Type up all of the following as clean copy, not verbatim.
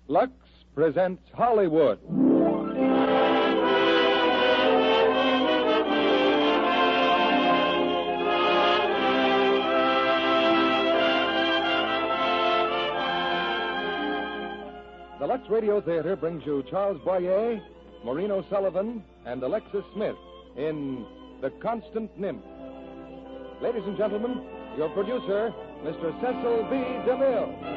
Lux presents Hollywood. The Lux Radio Theater brings you Charles Boyer, Maureen O'Sullivan, and Alexis Smith in The Constant Nymph. Ladies and gentlemen, your producer, Mr. Cecil B. DeMille.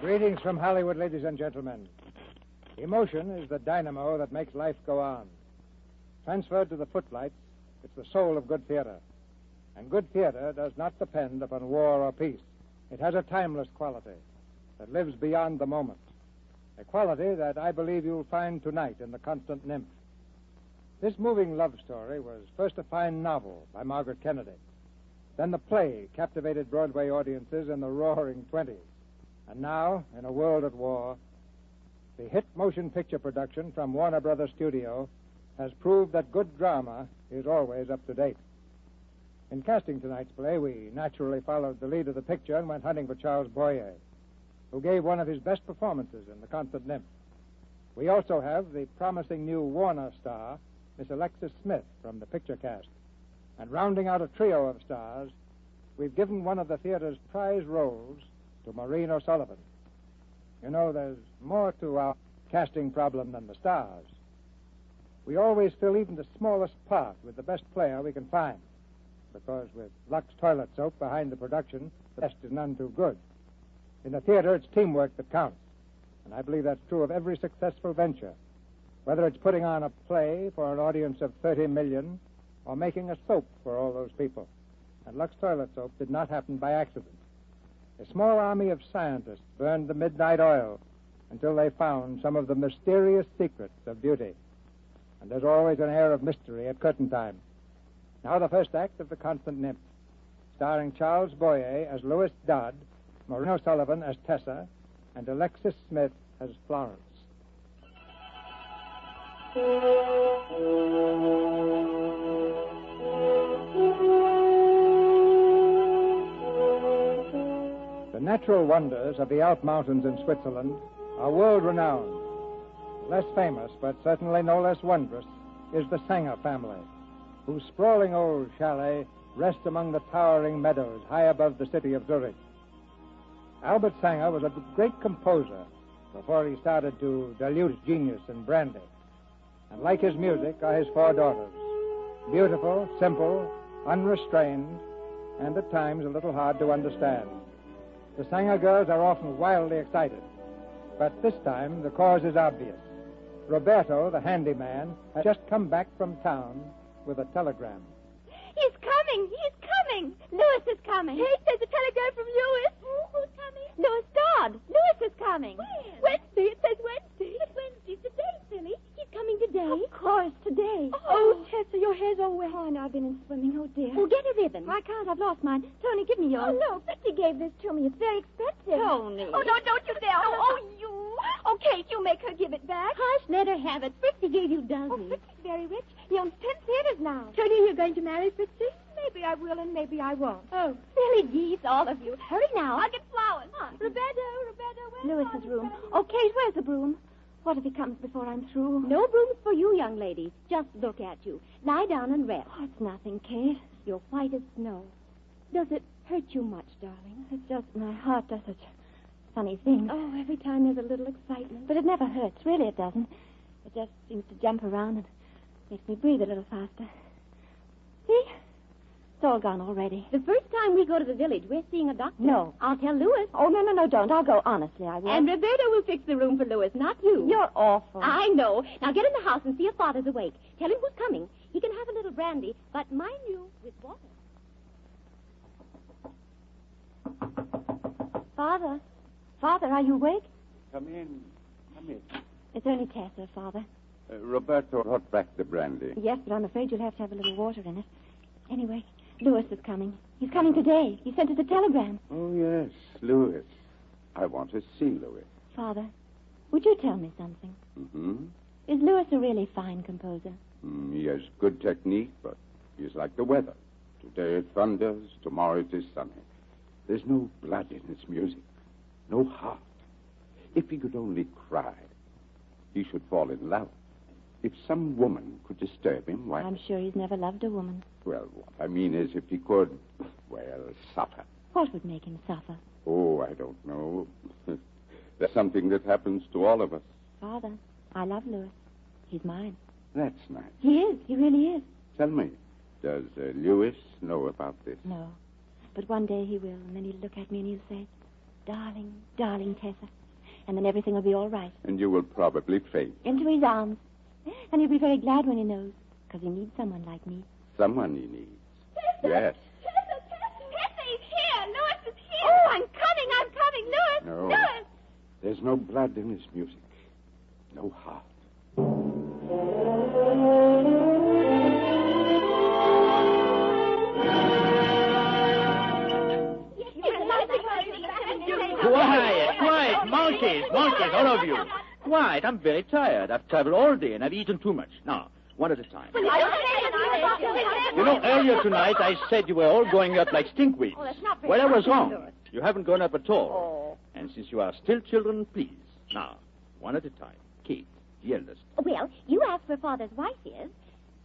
Greetings from Hollywood, ladies and gentlemen. Emotion is the dynamo that makes life go on. Transferred to the footlights, it's the soul of good theater. And good theater does not depend upon war or peace. It has a timeless quality that lives beyond the moment. A quality that I believe you'll find tonight in The Constant Nymph. This moving love story was first a fine novel by Margaret Kennedy. Then the play captivated Broadway audiences in the roaring 20s. And now, in a world at war, the hit motion picture production from Warner Brothers Studio has proved that good drama is always up to date. In casting tonight's play, we naturally followed the lead of the picture and went hunting for Charles Boyer, who gave one of his best performances in The Constant Nymph. We also have the promising new Warner star, Miss Alexis Smith, from the picture cast. And rounding out a trio of stars, we've given one of the theater's prize roles to Maureen O'Sullivan. You know, there's more to our casting problem than the stars. We always fill even the smallest part with the best player we can find, because with Lux toilet soap behind the production, the best is none too good. In the theater, it's teamwork that counts, and I believe that's true of every successful venture, whether it's putting on a play for an audience of 30 million or making a soap for all those people. And Lux toilet soap did not happen by accident. A small army of scientists burned the midnight oil until they found some of the mysterious secrets of beauty. And there's always an air of mystery at curtain time. Now the first act of The Constant Nymph, starring Charles Boyer as Lewis Dodd, Maureen O'Sullivan as Tessa, and Alexis Smith as Florence. The natural wonders of the Alp Mountains in Switzerland are world-renowned. Less famous, but certainly no less wondrous, is the Sanger family, whose sprawling old chalet rests among the towering meadows high above the city of Zurich. Albert Sanger was a great composer before he started to dilute his genius in brandy. And like his music are his four daughters, beautiful, simple, unrestrained, and at times a little hard to understand. The Sanger girls are often wildly excited, but this time the cause is obvious. Roberto, the handyman, has just come back from town with a telegram. He's coming! He's coming! Lewis is coming. Kate, there's a telegram from Lewis. Who's coming? Lewis Dodd. Lewis is coming. When? Wednesday. It says Wednesday. But Wednesday's today, silly. He's coming today. Of course, today. Oh, Tessa, your hair's all wet. Oh, I know. I've been in swimming. Oh, dear. Oh, get a ribbon. I can't. I've lost mine. Toni, give me yours. Oh, no. Betty gave this to me. It's very expensive. Toni. Oh, no, don't you dare. Oh, you. Oh, Kate, you make her give it back. Hush, let her have it. Fritzy gave you dozens. Oh, Fritzy's very rich. He owns 10 theaters now. Toni, you're going to marry Fritzy? Maybe I will and maybe I won't. Oh, silly geese, all of you. Hurry now. I'll get flowers. Roberto, where's Lewis's room? Oh, Kate, where's the broom? What if he comes before I'm through? No brooms for you, young lady. Just look at you. Lie down and rest. Oh, it's nothing, Kate. You're white as snow. Does it hurt you much, darling? It's just my heart does such funny things. Oh, every time there's a little excitement. But it never hurts. Really, it doesn't. It just seems to jump around and makes me breathe a little faster. See? It's all gone already. The first time we go to the village, we're seeing a doctor. No. I'll tell Lewis. Oh, no, don't. I'll go. Honestly, I will. And Roberta will fix the room for Lewis, not you. You're awful. I know. Now get in the house and see if Father's awake. Tell him who's coming. He can have a little brandy, but mind you, with water. Father, are you awake? Come in. It's only Tessa, Father. Roberto brought back the brandy. Yes, but I'm afraid you'll have to have a little water in it. Anyway, Lewis is coming. He's coming today. He sent us a telegram. Oh, yes, Lewis. I want to see Lewis. Father, would you tell me something? Mm-hmm. Is Lewis a really fine composer? He has good technique, but he's like the weather. Today it thunders, tomorrow it is sunny. There's no blood in his music, no heart. If he could only cry, he should fall in love. If some woman could disturb him, why... I'm sure he's never loved a woman. Well, what I mean is if he could, suffer. What would make him suffer? Oh, I don't know. That's something that happens to all of us. Father, I love Lewis. He's mine. That's nice. He is. He really is. Tell me, does Lewis know about this? No. But one day he will, and then he'll look at me and he'll say, darling, darling Tessa. And then everything will be all right. And you will probably faint. Into his arms. And he'll be very glad when he knows, because he needs someone like me. Someone he needs. Yes. Tessa is here. Lewis is here. Oh, I'm coming, Lewis. No. Lewis. There's no blood in his music. No heart. Quiet. Monkeys, all of you. Quiet, I'm very tired. I've traveled all day and I've eaten too much. Now, one at a time. You know, earlier tonight I said you were all going up like stinkweeds. Oh, that's not very Well, I was nice, wrong. Lewis. You haven't gone up at all. Oh. And since you are still children, please. Now, one at a time. Kate, the eldest. Well, you asked where Father's wife is.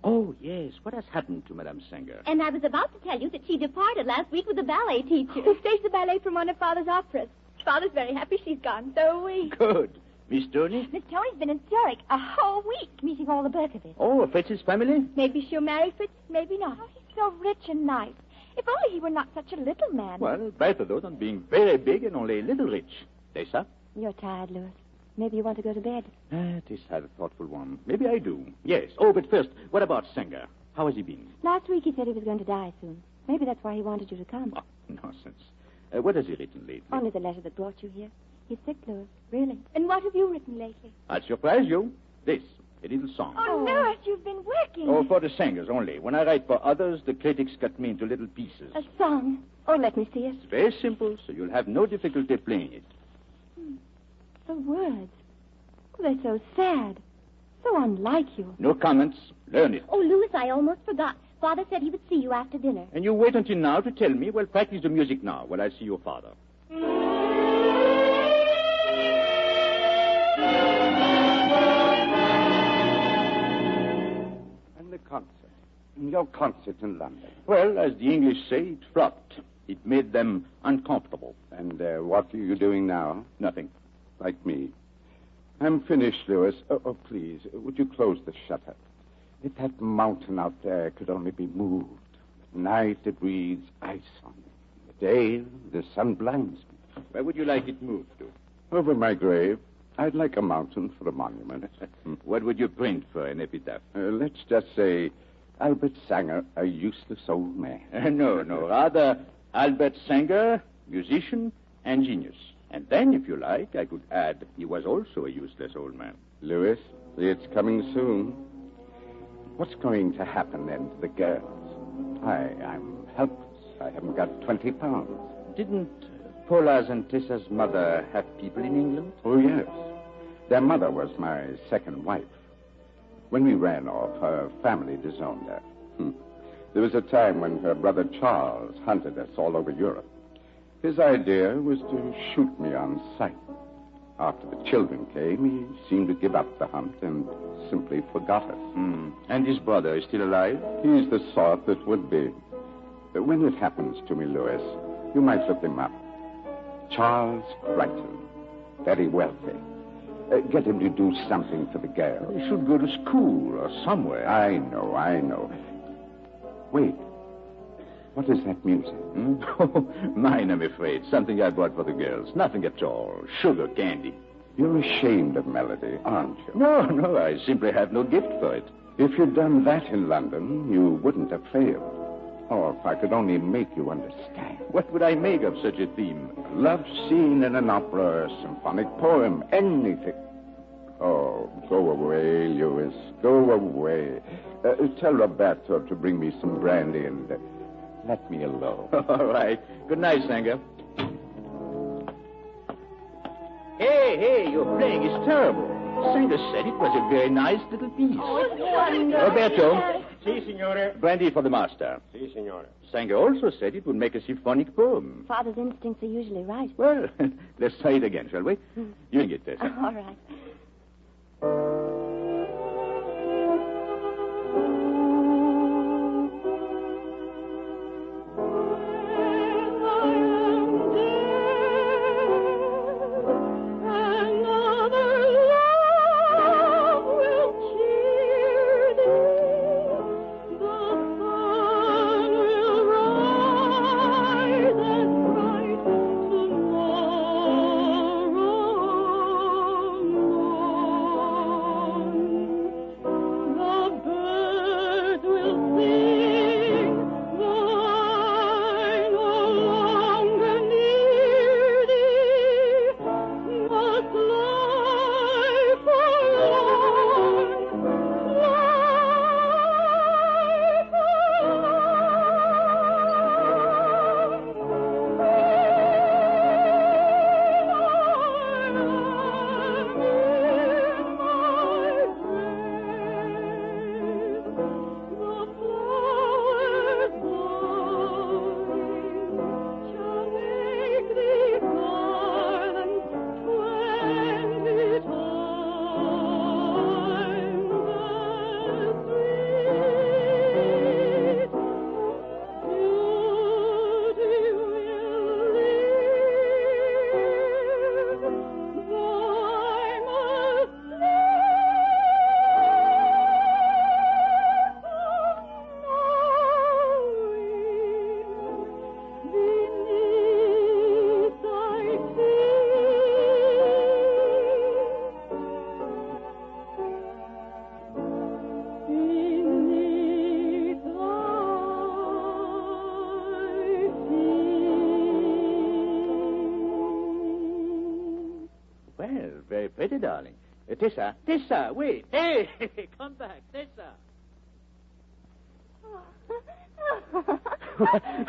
Oh, yes. What has happened to Madame Sanger? And I was about to tell you that she departed last week with the ballet teacher. Who staged the ballet from one of Father's operas. Father's very happy she's gone, so are we. Good. Miss Toni? Miss Toni's been in Zurich a whole week, meeting all the Berkovics. Oh, Fritz's family? Maybe she'll marry Fritz, maybe not. Oh, he's so rich and nice. If only he were not such a little man. Well, better, though, than being very big and only a little rich. Tessa? You're tired, Lewis. Maybe you want to go to bed. Tessa had a thoughtful one. Maybe I do. Yes. Oh, but first, what about Sanger? How has he been? Last week he said he was going to die soon. Maybe that's why he wanted you to come. Oh, nonsense. What has he written lately? Only the letter that brought you here. He's sick, Lewis. Really. And what have you written lately? I'll surprise you. This, a little song. Oh, Lewis, you've been working. Oh, for the singers only. When I write for others, the critics cut me into little pieces. A song. Oh, let me see it. It's very simple, so you'll have no difficulty playing it. The words. Oh, they're so sad. So unlike you. No comments. Learn it. Oh, Lewis, I almost forgot. Father said he would see you after dinner. And you wait until now to tell me. Well, practice the music now while I see your father. And the concert. Your concert in London. Well, as the English say, it flopped. It made them uncomfortable. And what are you doing now? Nothing. Like me. I'm finished, Lewis. Oh, please, would you close the shutter? If that mountain out there could only be moved. At night it breathes ice on me. The day, the sun blinds me. Where would you like it moved to? Over my grave. I'd like a mountain for a monument. What would you print for an epitaph? Let's just say, Albert Sanger, a useless old man. No. Rather, Albert Sanger, musician and genius. And then, if you like, I could add he was also a useless old man. Lewis, it's coming soon. What's going to happen then to the girls? I'm helpless. I haven't got 20 pounds. Didn't Paula's and Tessa's mother have people in England? Oh, yes. Their mother was my second wife. When we ran off, her family disowned her. There was a time when her brother Charles hunted us all over Europe. His idea was to shoot me on sight. After the children came, he seemed to give up the hunt and simply forgot us. And his brother is still alive? He's the sort that would be. But when it happens to me, Lewis, you might look him up. Charles Crichton. Very wealthy. Get him to do something for the girls. He should go to school or somewhere. I know. Wait. What is that music? Mine, I'm afraid. Something I bought for the girls. Nothing at all. Sugar candy. You're ashamed of melody, aren't you? No. I simply have no gift for it. If you'd done that in London, you wouldn't have failed. Oh, if I could only make you understand. What would I make of such a theme? A love scene in an opera, a symphonic poem, anything. Oh, go away, Lewis. Go away. Tell Roberto to bring me some brandy and let me alone. All right. Good night, Sanger. Hey, your playing is terrible. Sanger said it was a very nice little piece. Oh, it's wonderful. Roberto, Si, signore. Brandy for the master. Si, signore. Sanger also said it would make a symphonic poem. Father's instincts are usually right. Well, let's try it again, shall we? You get this. All right. Pretty, darling. Tessa, wait. Hey, come back, Tessa.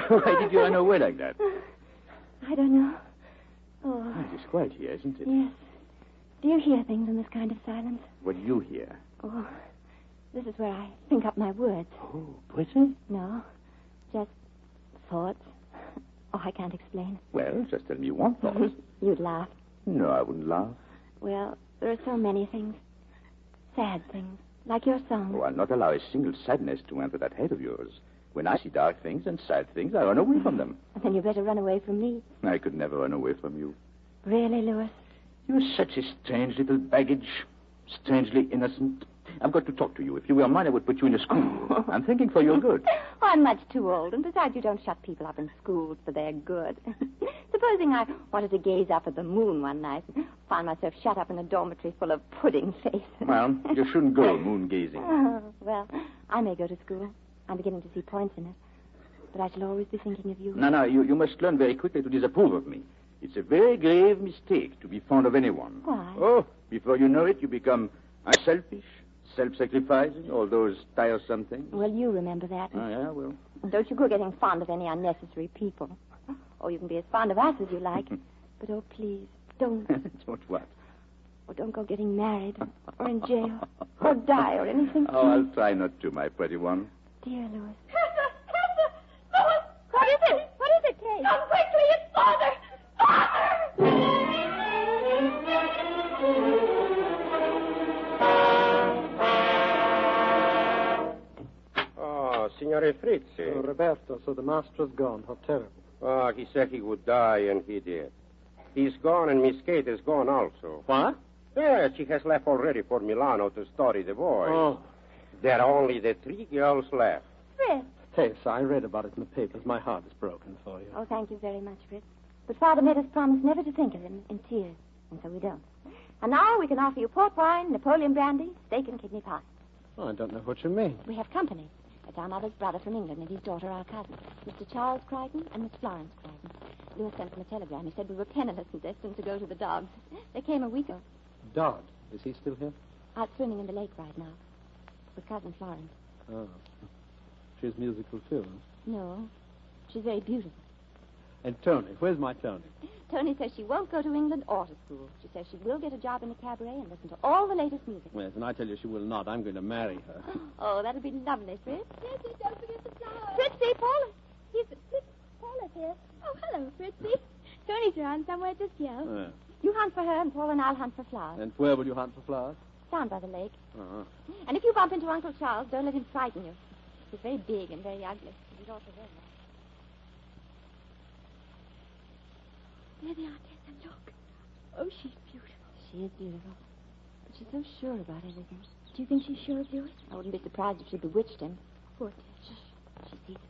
Why did you run away like that? I don't know. Oh. It's quiet here, isn't it? Yes. Do you hear things in this kind of silence? What do you hear? Oh, this is where I think up my words. Oh, pretty? No, just thoughts. Oh, I can't explain. Well, just tell me one thought. You'd laugh. No, I wouldn't laugh. Well, there are so many things. Sad things, like your song. Oh, I'll not allow a single sadness to enter that head of yours. When I see dark things and sad things, I run away from them. Then you better run away from me. I could never run away from you. Really, Lewis? You're such a strange little baggage. Strangely innocent. I've got to talk to you. If you were mine, I would put you in a school. I'm thinking for your good. Oh, I'm much too old. And besides, you don't shut people up in schools for their good. Supposing I wanted to gaze up at the moon one night and find myself shut up in a dormitory full of pudding faces. Well, you shouldn't go moon gazing. Oh, well, I may go to school. I'm beginning to see points in it. But I shall always be thinking of you. No, you must learn very quickly to disapprove of me. It's a very grave mistake to be fond of anyone. Why? Oh, before you know it, you become unselfish, self-sacrificing, all those tiresome things. Well, you remember that. Oh, yeah, well. Don't you go getting fond of any unnecessary people. Oh, you can be as fond of us as you like. But, oh, please, don't. Don't what? Oh, don't go getting married, or in jail, or die, or anything. Oh, I'll try not to, my pretty one. Dear Lewis. Tessa! Lewis! What is it? What is it, Kate? Come quickly, it's Father! Oh, Signore Frizzi. Oh, Roberto, so the master's gone. How terrible. Oh, he said he would die, and he did. He's gone, and Miss Kate is gone also. What? Yeah, she has left already for Milano to study the boys. Oh. There are only the 3 girls left. Fritz. Tessa, I read about it in the papers. My heart is broken for you. Oh, thank you very much, Fritz. But Father made us promise never to think of him in tears, and so we don't. And now we can offer you port wine, Napoleon brandy, steak and kidney pie. Oh, I don't know what you mean. We have company. It's our mother's brother from England and his daughter, our cousin, Mr. Charles Crichton and Miss Florence Crichton. Lewis sent them a telegram. He said we were penniless and destined to go to the dogs. They came a week ago. Dodd, is he still here? Out swimming in the lake right now with Cousin Florence. Oh. She's musical, too. No, she's very beautiful. And Toni, where's my Toni? Toni says she won't go to England or to school. She says she will get a job in a cabaret and listen to all the latest music. Yes, and I tell you she will not. I'm going to marry her. Oh, that'll be lovely, Fritz. Fritzy, don't forget the flowers. Fritzy, Paula. Paula's here. Oh, hello, Fritzy. Tony's around somewhere, just yell. You hunt for her, and Paul and I'll hunt for flowers. And where will you hunt for flowers? Down by the lake. Uh-huh. And if you bump into Uncle Charles, don't let him frighten you. He's very big and very ugly. He's also very nice. There they are, Tessa. Look. Oh, she's beautiful. She is beautiful. But she's so sure about everything. Do you think she's sure of Lewis? I wouldn't be surprised if she bewitched him. Poor Tessa. She sees it.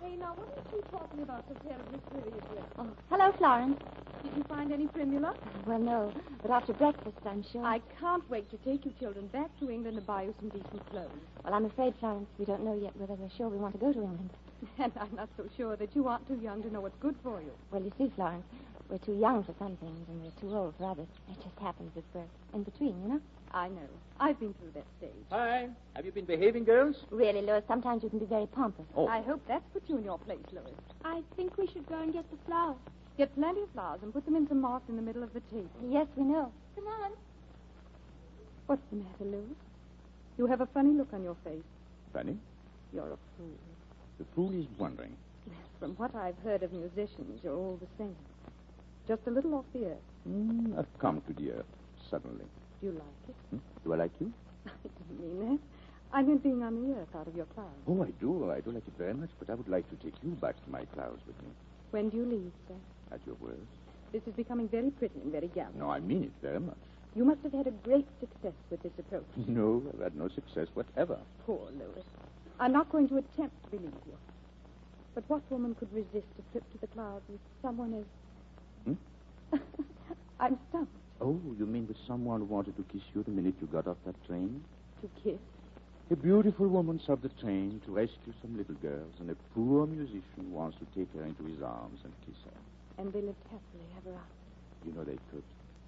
Hey, now, what are you talking about so terribly seriously? Oh, hello, Florence. Did you find any primula? Well, no. But after breakfast, I'm sure. I can't wait to take you children back to England and buy you some decent clothes. Well, I'm afraid, Florence, we don't know yet whether we're sure we want to go to England. And I'm not so sure that you aren't too young to know what's good for you. Well, you see, Florence, we're too young for some things and we're too old for others. It just happens that we're in between, you know? I know. I've been through that stage. Hi. Have you been behaving, girls? Really, Lewis, sometimes you can be very pompous. Oh. I hope that's put you in your place, Lewis. I think we should go and get the flowers. Get plenty of flowers and put them in some marks in the middle of the table. Yes, we know. Come on. What's the matter, Lewis? You have a funny look on your face. Funny? You're a fool. The fool is wondering. From what I've heard of musicians, you're all the same. Just a little off the earth. I've come to the earth, suddenly. Do you like it? Do I like you? I didn't mean that. I meant being on the earth out of your clouds. Oh, I do. I do like it very much, but I would like to take you back to my clouds with me. When do you leave, sir? At your word. This is becoming very pretty and very gallant. No, I mean it very much. You must have had a great success with this approach. No, I've had no success whatever. Poor Lewis. I'm not going to attempt to believe you. But what woman could resist a trip to the clouds with someone as... I'm stumped. Oh, you mean with someone who wanted to kiss you the minute you got off that train? To kiss? A beautiful woman stopped the train to rescue some little girls, and a poor musician wants to take her into his arms and kiss her. And they lived happily ever after. You know they could.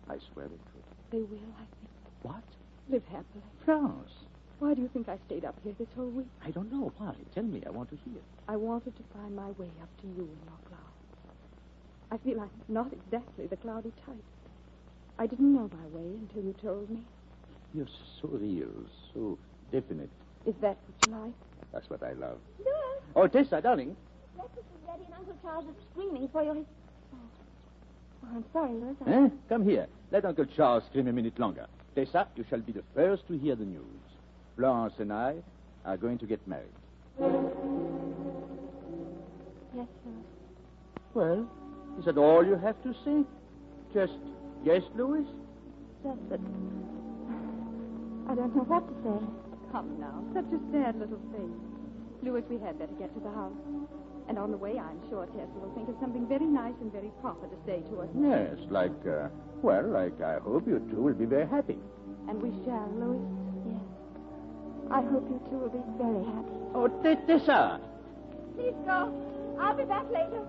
I swear they could. They will, I think. What? Live happily. France. Why do you think I stayed up here this whole week? I don't know. Why? Tell me. I want to hear. I wanted to find my way up to you in your clouds. I feel I'm not exactly the cloudy type. I didn't know my way until you told me. You're so real, so definite. Is that what you like? That's what I love. Lewis, Oh, Tessa, darling. breakfast is ready and Uncle Charles is screaming for you. Oh, I'm sorry, Lewis. Come here. Let Uncle Charles scream a minute longer. Tessa, you shall be the first to hear the news. Florence and I are going to get married. Yes, Lewis. Well, is that all you have to say? Just yes, Louis? Just that... I don't know what to say. Come now. Such a sad little face. Louis, we had better get to the house. And on the way, I'm sure Tessa will think of something very nice and very proper to say to us. Yes, like I hope you two will be very happy. And we shall, Louis. Yes. I hope you two will be very happy. Oh, Tessa! Please go. I'll be back later.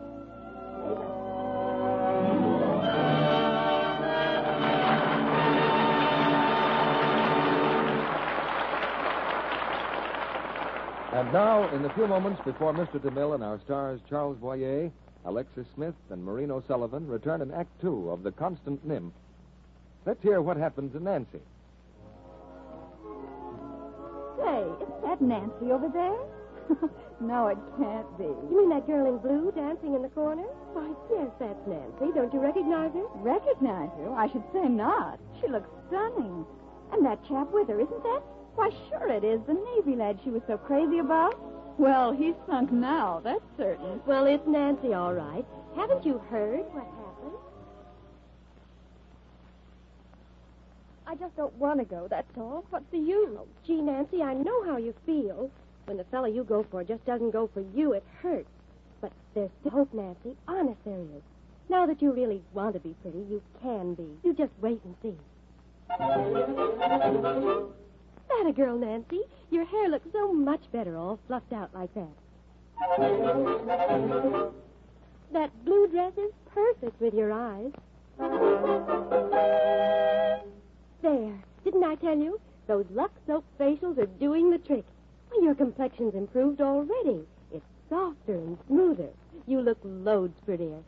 And now, in the few moments before Mr. DeMille and our stars Charles Boyer, Alexis Smith, and Maureen O'Sullivan return in Act 2 of The Constant Nymph, let's hear what happened to Nancy. Say, isn't that Nancy over there? No, it can't be. You mean that girl in blue dancing in the corner? Why, yes, that's Nancy. Don't you recognize her? Recognize her? I should say not. She looks stunning. And that chap with her, isn't that? Why, sure it is. The Navy lad she was so crazy about. Well, he's sunk now, that's certain. Well, it's Nancy, all right. Haven't you heard what happened? I just don't want to go, that's all. What's the use? Oh, gee, Nancy, I know how you feel. When the fellow you go for just doesn't go for you, it hurts. But there's still hope, Nancy. Honest, there is. Now that you really want to be pretty, you can be. You just wait and see. That a girl, Nancy. Your hair looks so much better all fluffed out like that. That blue dress is perfect with your eyes. There. Didn't I tell you? Those Lux Soap facials are doing the trick. Well, your complexion's improved already. It's softer and smoother. You look loads prettier.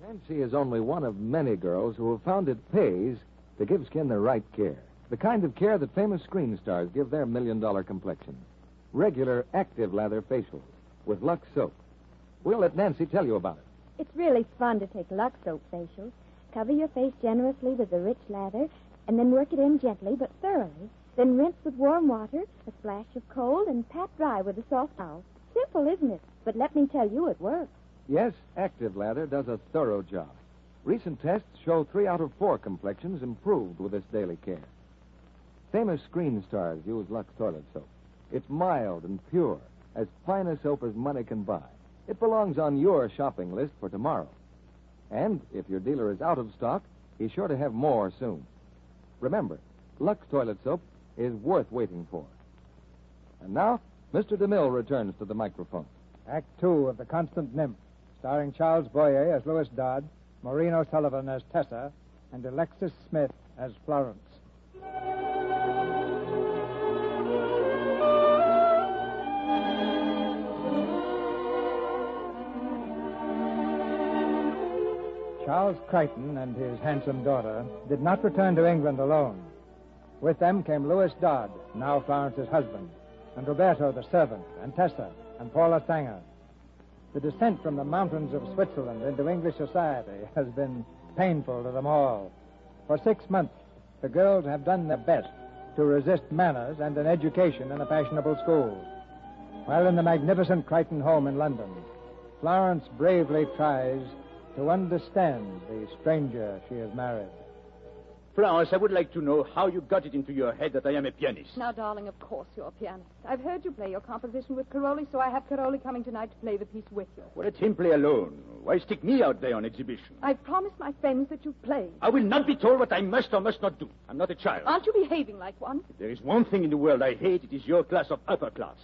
Nancy is only one of many girls who have found it pays to give skin the right care. The kind of care that famous screen stars give their million-dollar complexions. Regular active lather facials with Lux soap. We'll let Nancy tell you about it. It's really fun to take Lux soap facials. Cover your face generously with the rich lather, and then work it in gently but thoroughly. Then rinse with warm water, a splash of cold, and pat dry with a soft towel. Simple, isn't it? But let me tell you, it works. Yes, active lather does a thorough job. Recent tests show 3 out of 4 complexions improved with this daily care. Famous screen stars use Lux toilet soap. It's mild and pure, as fine a soap as money can buy. It belongs on your shopping list for tomorrow. And if your dealer is out of stock, he's sure to have more soon. Remember, Lux toilet soap is worth waiting for. And now, Mr. DeMille returns to the microphone. Act 2 of The Constant Nymph, starring Charles Boyer as Lewis Dodd, Maureen O'Sullivan as Tessa, and Alexis Smith as Florence. Charles Crichton and his handsome daughter did not return to England alone. With them came Lewis Dodd, now Florence's husband, and Roberto the servant, and Tessa, and Paula Sanger. The descent from the mountains of Switzerland into English society has been painful to them all. For 6 months, the girls have done their best to resist manners and an education in a fashionable school. While in the magnificent Crichton home in London, Florence bravely tries to understand the stranger she has married. Florence, I would like to know how you got it into your head that I am a pianist. Now, darling, of course you're a pianist. I've heard you play your composition with Caroli, so I have Caroli coming tonight to play the piece with you. Well, let him play alone. Why stick me out there on exhibition? I've promised my friends that you play. I will not be told what I must or must not do. I'm not a child. Aren't you behaving like one? If there is one thing in the world I hate, it is your class of upper class.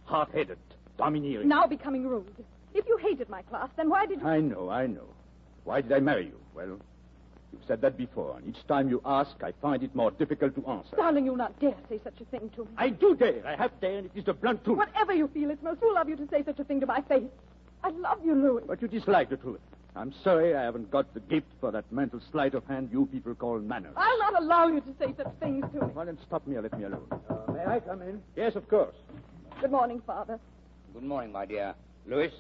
Hard-headed, domineering. Now becoming rude. If you hated my class, then why did you... I know. Why did I marry you? Well, you've said that before, and each time you ask, I find it more difficult to answer. Darling, you'll not dare say such a thing to me. I do dare. I have dared, and it is the blunt truth. Whatever you feel, it's most fool of you to say such a thing to my face. I love you, Louis. But you dislike the truth. I'm sorry I haven't got the gift for that mental sleight of hand you people call manners. I'll not allow you to say such things to me. Well, then stop me or let me alone. May I come in? Yes, of course. Good morning, Father. Good morning, my dear. Louis,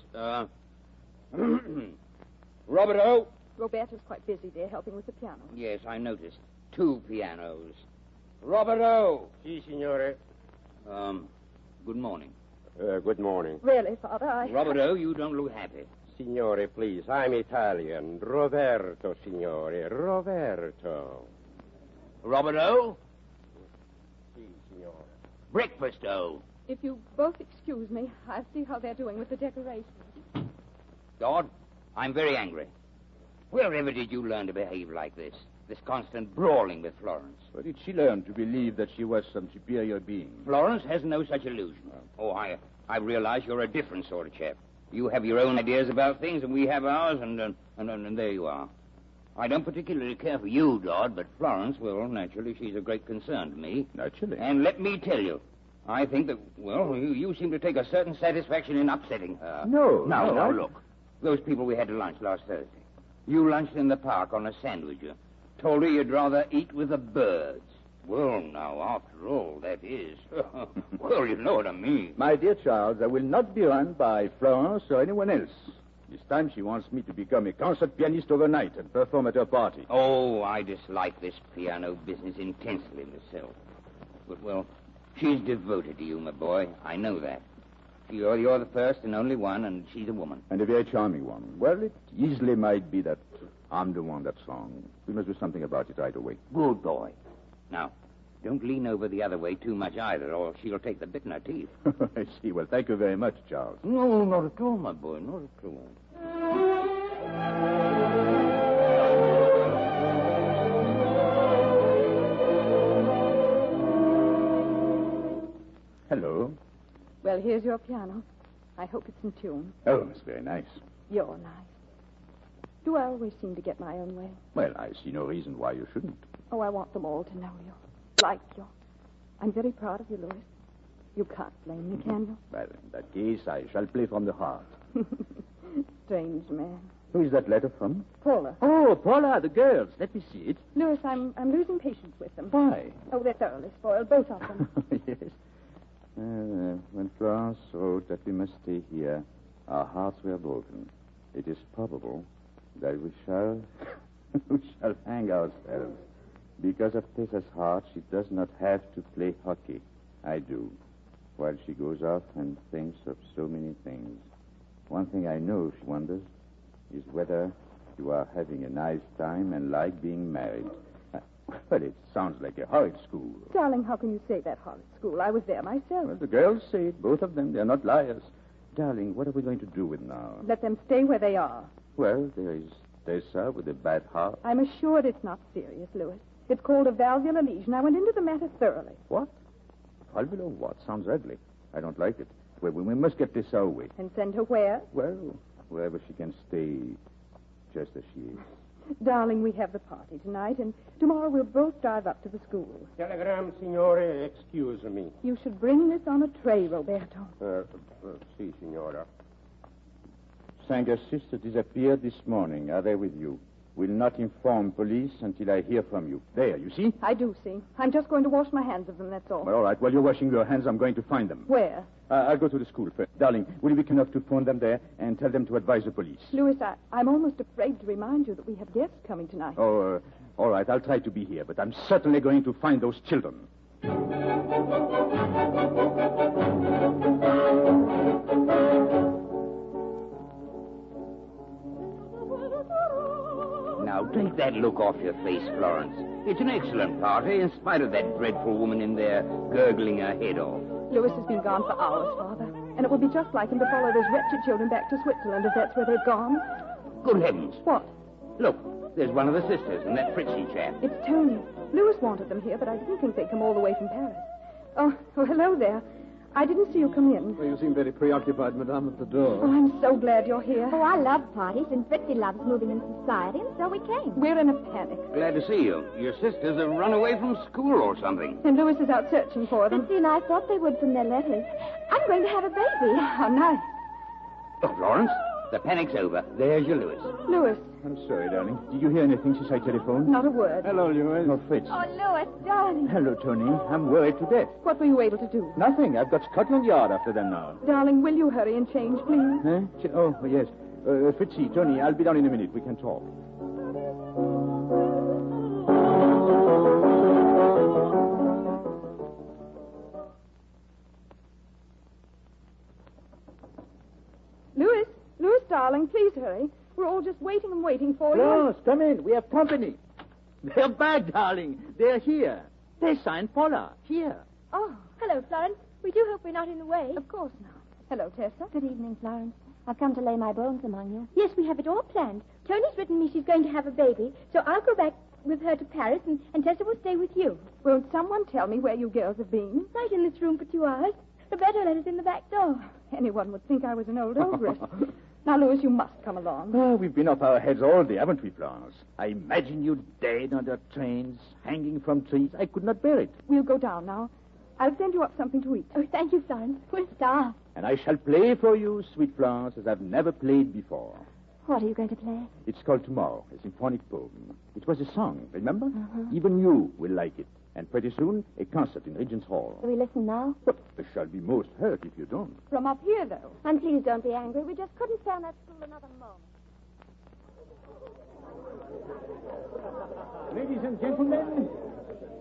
Roberto? Roberto's quite busy there helping with the piano. Yes, I noticed. 2 pianos. Roberto! Si, signore. Good morning. Good morning. Really, Father, Roberto, you don't look happy. Signore, please. I'm Italian. Roberto, signore. Roberto. Roberto? Si, signore. Breakfast-o. If you both excuse me, I'll see how they're doing with the decorations. Dodd, I'm very angry. Wherever did you learn to behave like this? This constant brawling with Florence. Where did she learn to believe that she was some superior being? Florence has no such illusion. Oh, I realize you're a different sort of chap. You have your own ideas about things, and we have ours, and there you are. I don't particularly care for you, Dodd, but Florence, well, naturally, she's a great concern to me. Naturally. And let me tell you, I think that, well, you seem to take a certain satisfaction in upsetting her. No, look. Those people we had to lunch last Thursday. You lunched in the park on a sandwich. You told her you'd rather eat with the birds. Well, now, after all, that is... well, you know what I mean. My dear Charles, I will not be run by Florence or anyone else. This time she wants me to become a concert pianist overnight and perform at her party. Oh, I dislike this piano business intensely myself. But, well, she's devoted to you, my boy. I know that. You're the first and only one, and she's a woman. And a very charming one. Well, it easily might be that I'm the one that's wrong. We must do something about it right away. Good boy. Now, don't lean over the other way too much either, or she'll take the bit in her teeth. I see. Well, thank you very much, Charles. No, not at all, my boy. Not at all. Hello. Well, here's your piano. I hope it's in tune. Oh, it's very nice. You're nice. Do I always seem to get my own way? Well, I see no reason why you shouldn't. Oh, I want them all to know you. Like you. I'm very proud of you, Louis. You can't blame me, can you? Well, in that case, I shall play from the heart. Strange man. Who is that letter from? Paula. Oh, Paula, the girls. Let me see it. Lewis, I'm losing patience with them. Why? Oh, they're thoroughly spoiled, both of them. Yes. When Florence wrote that we must stay here, our hearts were broken. It is probable that we shall hang ourselves. Because of Tessa's heart, she does not have to play hockey. I do. While she goes off and thinks of so many things. One thing I know she wonders is whether you are having a nice time and like being married. Well, it sounds like a horrid school. Darling, how can you say that horrid school? I was there myself. Well, the girls say it, both of them. They're not liars. Darling, what are we going to do with now? Let them stay where they are. Well, there is Tessa with a bad heart. I'm assured it's not serious, Lewis. It's called a valvular lesion. I went into the matter thoroughly. What? Valvular what? Sounds ugly. I don't like it. Well, we must get Tessa away. And send her where? Well, wherever she can stay, just as she is. Darling, we have the party tonight, and tomorrow we'll both drive up to the school. Telegram, signore. Excuse me. You should bring this on a tray, Roberto. Si, signora. Sanger's sister disappeared this morning. Are they with you? Will not inform police until I hear from you. There, you see? I do see. I'm just going to wash my hands of them, that's all. Well, all right. While you're washing your hands, I'm going to find them. Where? I'll go to the school first. Darling, will you be kind enough to phone them there and tell them to advise the police? Lewis, I'm almost afraid to remind you that we have guests coming tonight. Oh, all right. I'll try to be here, but I'm certainly going to find those children. Now, take that look off your face, Florence. It's an excellent party, in spite of that dreadful woman in there gurgling her head off. Lewis has been gone for hours, Father. And it would be just like him to follow those wretched children back to Switzerland if that's where they've gone. Good heavens. What? Look, there's one of the sisters and that Fritzy chap. It's Toni. Lewis wanted them here, but I didn't think they'd come all the way from Paris. Oh, hello there. I didn't see you come in. Well, you seem very preoccupied, Madame, at the door. Oh, I'm so glad you're here. Oh, I love parties, and Fritzy loves moving in society, and so we came. We're in a panic. Glad to see you. Your sisters have run away from school or something. And Lewis is out searching for them. Fritzy and I thought they would from their letters. I'm going to have a baby. How nice. Look, Florence, the panic's over. There's your Lewis. Lewis. I'm sorry, darling. Did you hear anything since I telephoned? Not a word. Hello, Lewis. No, Fritz. Oh, Lewis, darling. Hello, Toni. I'm worried to death. What were you able to do? Nothing. I've got Scotland Yard after them now. Darling, will you hurry and change, please? Huh? Oh, yes. Fritzy, Toni, I'll be down in a minute. We can talk. Lewis, darling, please hurry. We're all just waiting and waiting for you. Florence, come in. We have company. They're back, darling. They're here. Tessa and Paula, here. Oh, hello, Florence. We do hope we're not in the way. Of course not. Hello, Tessa. Good evening, Florence. I've come to lay my bones among you. Yes, we have it all planned. Tony's written me she's going to have a baby, so I'll go back with her to Paris, and Tessa will stay with you. Won't someone tell me where you girls have been? Right in this room for 2 hours. Roberto let us in the back door. Anyone would think I was an old ogress. Now, Lewis, you must come along. Oh, we've been off our heads all day, haven't we, Florence? I imagine you dead under trains, hanging from trees. I could not bear it. We'll go down now. I'll send you up something to eat. Oh, thank you, Florence. We're starved. And I shall play for you, sweet Florence, as I've never played before. What are you going to play? It's called Tomorrow, a symphonic poem. It was a song, remember? Even you will like it. And pretty soon, a concert in Regent's Hall. Shall we listen now? But I shall be most hurt if you don't. From up here, though. And please don't be angry. We just couldn't stay on that stool another moment. Ladies and gentlemen,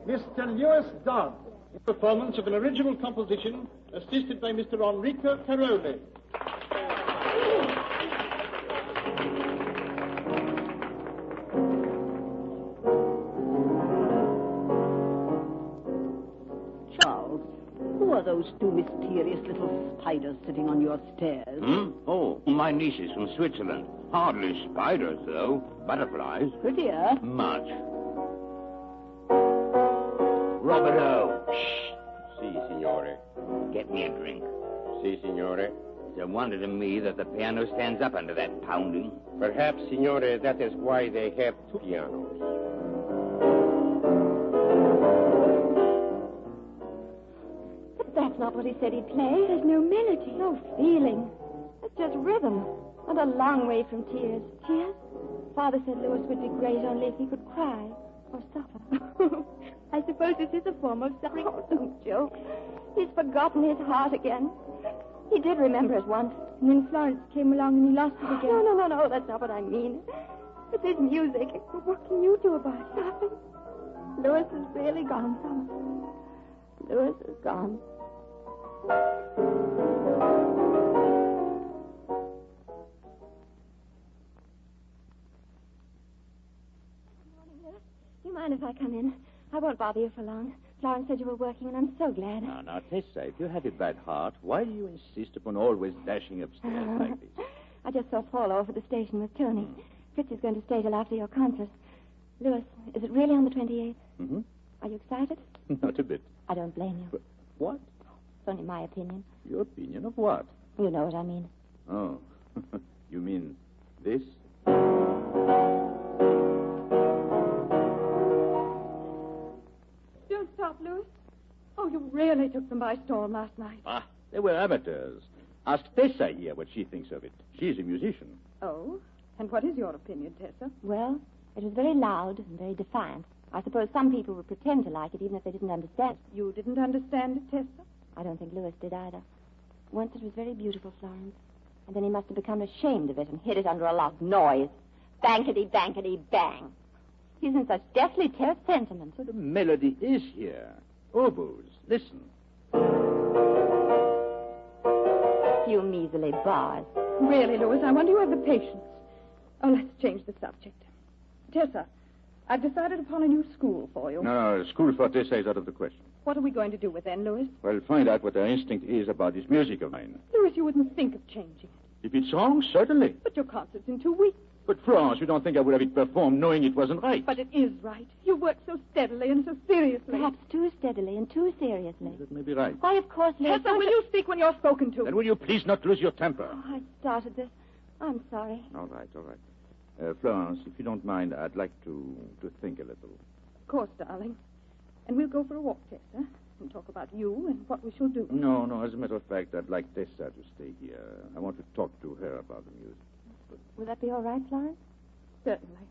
Mr. Lewis Dodd, in performance of an original composition assisted by Mr. Enrico Caroli. Who are those two mysterious little spiders sitting on your stairs? Oh, my nieces from Switzerland. Hardly spiders, though. Butterflies. Prettier? Much. Roberto. Shh. Si, signore. Get me a drink. Si, signore. It's a wonder to me that the piano stands up under that pounding. Perhaps, signore, that is why they have two pianos. That's That's not what he said he'd play. There's no melody. No feeling. It's just rhythm. And a long way from tears. Tears? Father said Lewis would be great only if he could cry or suffer. I suppose this is a form of suffering. Oh, don't joke. He's forgotten his heart again. He did remember it once, and then Florence came along and he lost it again. No, that's not what I mean. It's his music. What can you do about it? Nothing. Lewis is really gone, Thomas. Lewis is gone. Do you mind if I come in? I won't bother you for long. Florence said you were working, and I'm so glad. Now, Tessa, if you have a bad heart, why do you insist upon always dashing upstairs like this? I just saw Paula over at the station with Toni. Fritz is going to stay till after your concert. Lewis, is it really on the 28th? Mm-hmm. Are you excited? Not a bit. I don't blame you. But what? It's only my opinion. Your opinion of what? You know what I mean. Oh. You mean this? Don't stop, Lewis. Oh, you really took them by storm last night. They were amateurs. Ask Tessa here what she thinks of it. She's a musician. Oh? And what is your opinion, Tessa? Well, it was very loud and very defiant. I suppose some people would pretend to like it even if they didn't understand. You didn't understand it, Tessa? I don't think Lewis did either. Once it was very beautiful, Florence. And then he must have become ashamed of it and hid it under a lot of noise. Bankety, bankety, bang. He's in such deathly terse sentiment. But the melody is here. Oboes, listen. You measly bars. Really, Lewis, I wonder you have the patience. Oh, let's change the subject. Tessa, I've decided upon a new school for you. No, school for Tessa is out of the question. What are we going to do with then, Lewis? Well, find out what her instinct is about this music of mine. Lewis, you wouldn't think of changing it. If it's wrong, certainly. But your concert's in 2 weeks. But, Florence, you don't think I would have it performed knowing it wasn't right? But it is right. You work so steadily and so seriously. Perhaps too steadily and too seriously. That may be right. Why, of course, Lewis. Tessa, will you speak when you're spoken to? Then will you please not lose your temper? Oh, I started this. I'm sorry. All right. Florence, if you don't mind, I'd like to think a little. Of course, darling. And we'll go for a walk, Tessa, and talk about you and what we shall do. No. As a matter of fact, I'd like Tessa to stay here. I want to talk to her about the music. Will that be all right, Florence? Certainly.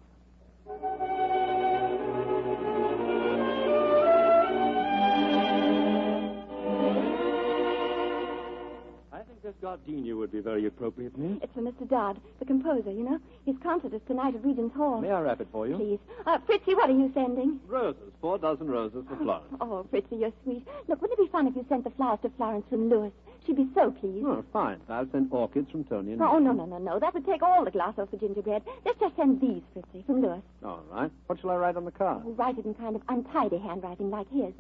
I think this gardenia would be very appropriate, Miss. It's for Mr. Dodd, the composer, you know. His concert is tonight at Regent's Hall. May I wrap it for you? Please. Fritzy, what are you sending? Roses. 4 dozen roses for Florence. Oh, Fritzy, you're sweet. Look, wouldn't it be fun if you sent the flowers to Florence from Lewis? She'd be so pleased. Oh, fine. I'll send orchids from Toni and Oh, no. That would take all the gloss off the gingerbread. Let's just send these, Fritzy, from Lewis. All right. What shall I write on the card? Oh, write it in kind of untidy handwriting like his.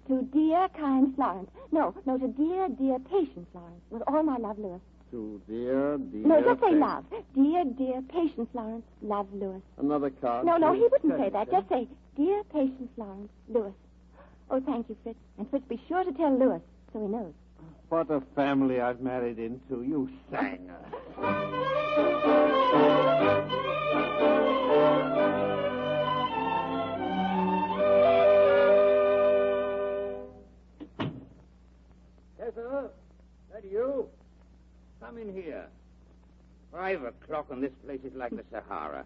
To dear, kind Florence. No, to dear, patient Florence. With all my love, Lewis. To dear... No, just say love. Dear, patient Florence. Love, Lewis. Another card? No, he wouldn't say that. Just say, dear, patient Florence. Lewis. Oh, thank you, Fritz. And Fritz, be sure to tell Lewis so he knows. What a family I've married into, you sanger. Tessa, that you? Come in here. 5 o'clock and this place is like the Sahara.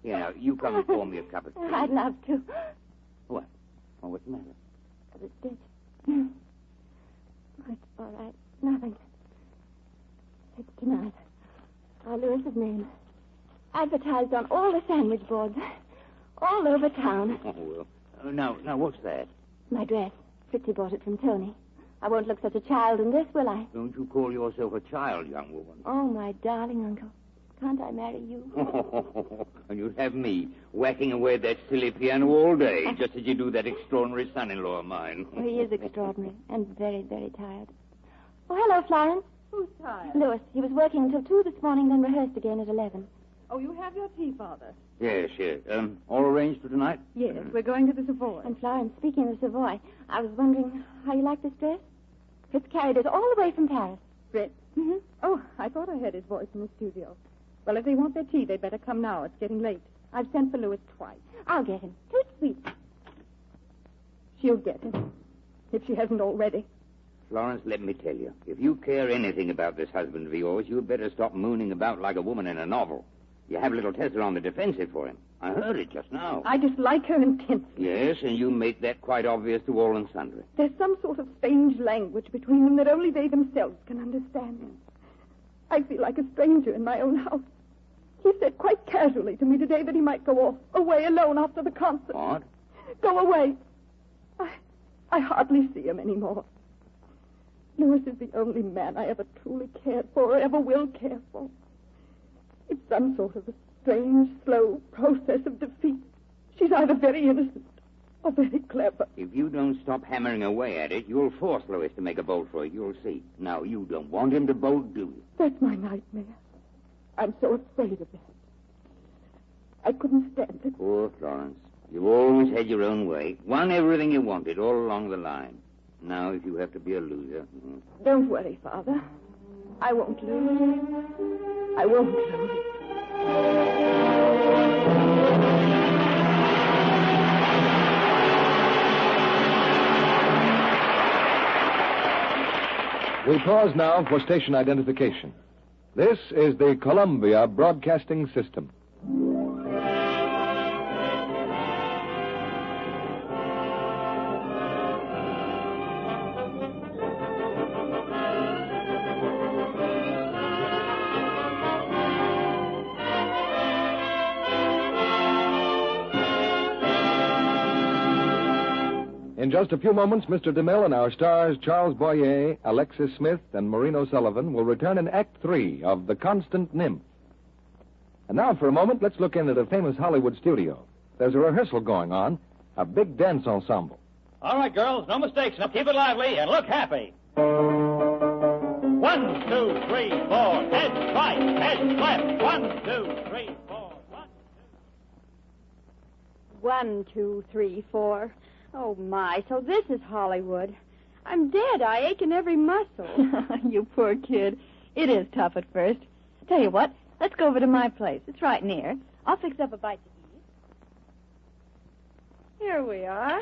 Here, now, you come and pour me a cup of tea. I'd love to. What? Oh, what's the matter? The stitch. Oh, it's all right. Nothing. It's tonight. Our Lewis's name. Advertised on all the sandwich boards. All over town. Oh, well. Now, what's that? My dress. Fritzy bought it from Toni. I won't look such a child in this, will I? Don't you call yourself a child, young woman? Oh, my darling uncle. Can't I marry you? And you'd have me whacking away at that silly piano all day, just as you do that extraordinary son-in-law of mine. Oh, he is extraordinary and very, very tired. Oh, hello, Florence. Who's tired? Lewis. He was working until 2 this morning, then rehearsed again at 11. Oh, you have your tea, Father? Yes. All arranged for tonight? Yes, we're going to the Savoy. And Florence, speaking of the Savoy, I was wondering how you like this dress? Fritz carried it all the way from Paris. Fritz? Mm-hmm. Oh, I thought I heard his voice in the studio. Well, if they want their tea, they'd better come now. It's getting late. I've sent for Lewis twice. I'll get him. Too sweet. She'll get him. If she hasn't already. Florence, let me tell you, if you care anything about this husband of yours, you'd better stop mooning about like a woman in a novel. You have little Tessa on the defensive for him. I heard it just now. I dislike her intensely. Yes, and you make that quite obvious to all and sundry. There's some sort of strange language between them that only they themselves can understand. I feel like a stranger in my own house. He said quite casually to me today that he might go away alone after the concert. What? Go away. I hardly see him anymore. Lewis is the only man I ever truly cared for or ever will care for. It's some sort of a strange, slow process of defeat. She's either very innocent or very clever. If you don't stop hammering away at it, you'll force Lewis to make a bolt for it. You'll see. Now, you don't want him to bolt, do you? That's my nightmare. I'm so afraid of that. I couldn't stand it. Poor Florence. You've always had your own way. Won everything you wanted all along the line. Now, if you have to be a loser... Don't worry, Father. I won't lose. I won't lose. We pause now for station identification. This is the Columbia Broadcasting System. In just a few moments, Mr. DeMille and our stars Charles Boyer, Alexis Smith, and Maureen O'Sullivan will return in Act 3 of The Constant Nymph. And now, for a moment, let's look in at a famous Hollywood studio. There's a rehearsal going on, a big dance ensemble. All right, girls, no mistakes. Now keep it lively and look happy. 1, 2, 3, 4. Head right, head left. 1, 2, 3, 4. 1, 2, 3, 4. Oh, my, so this is Hollywood. I'm dead. I ache in every muscle. You poor kid. It is tough at first. Tell you what, let's go over to my place. It's right near. I'll fix up a bite to eat. Here we are.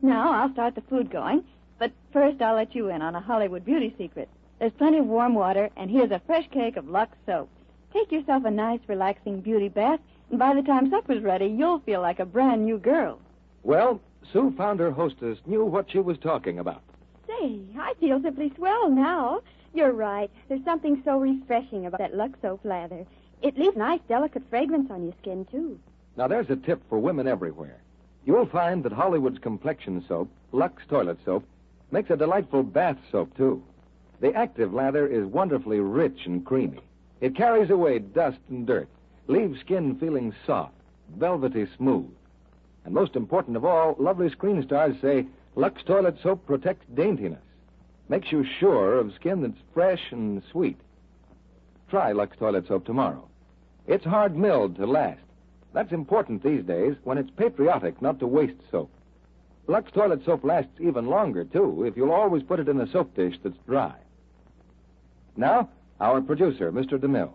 Now, I'll start the food going. But first, I'll let you in on a Hollywood beauty secret. There's plenty of warm water, and here's a fresh cake of Lux soap. Take yourself a nice, relaxing beauty bath, and by the time supper's ready, you'll feel like a brand new girl. Well, Sue found her hostess knew what she was talking about. Say, I feel simply swell now. You're right. There's something so refreshing about that Lux soap lather. It leaves nice, delicate fragrance on your skin, too. Now, there's a tip for women everywhere. You'll find that Hollywood's complexion soap, Lux toilet soap, makes a delightful bath soap, too. The active lather is wonderfully rich and creamy. It carries away dust and dirt, leaves skin feeling soft, velvety smooth. And most important of all, lovely screen stars say Lux toilet soap protects daintiness. Makes you sure of skin that's fresh and sweet. Try Lux toilet soap tomorrow. It's hard milled to last. That's important these days when it's patriotic not to waste soap. Lux toilet soap lasts even longer, too, if you'll always put it in a soap dish that's dry. Now, our producer, Mr. DeMille.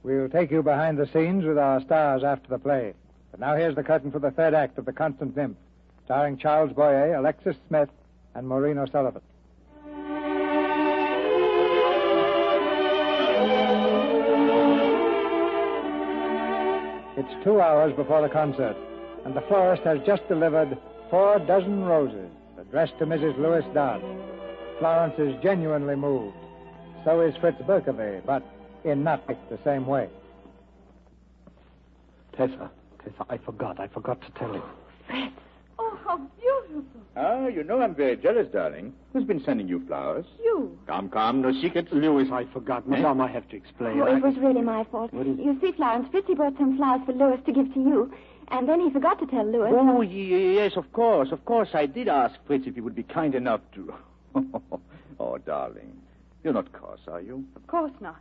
We'll take you behind the scenes with our stars after the play. But now here's the curtain for the third act of The Constant Nymph, starring Charles Boyer, Alexis Smith, and Maureen O'Sullivan. It's 2 hours before the concert, and the florist has just delivered 4 dozen roses addressed to Mrs. Lewis Dodd. Florence is genuinely moved. So is Fritz Berkowitz, but in not the same way. Tessa, I forgot to tell you. Fritz. Oh, how beautiful. Ah, you know I'm very jealous, darling. Who's been sending you flowers? You. Come, no secrets. Lewis, I forgot. Madame, I have to explain. Oh, it was really my fault. What is it? You see, Florence, Fritzy brought some flowers for Lewis to give to you, and then he forgot to tell Lewis. Oh, yes, of course. Of course, I did ask Fritz if he would be kind enough to... Oh, darling. You're not cross, are you? Of course not.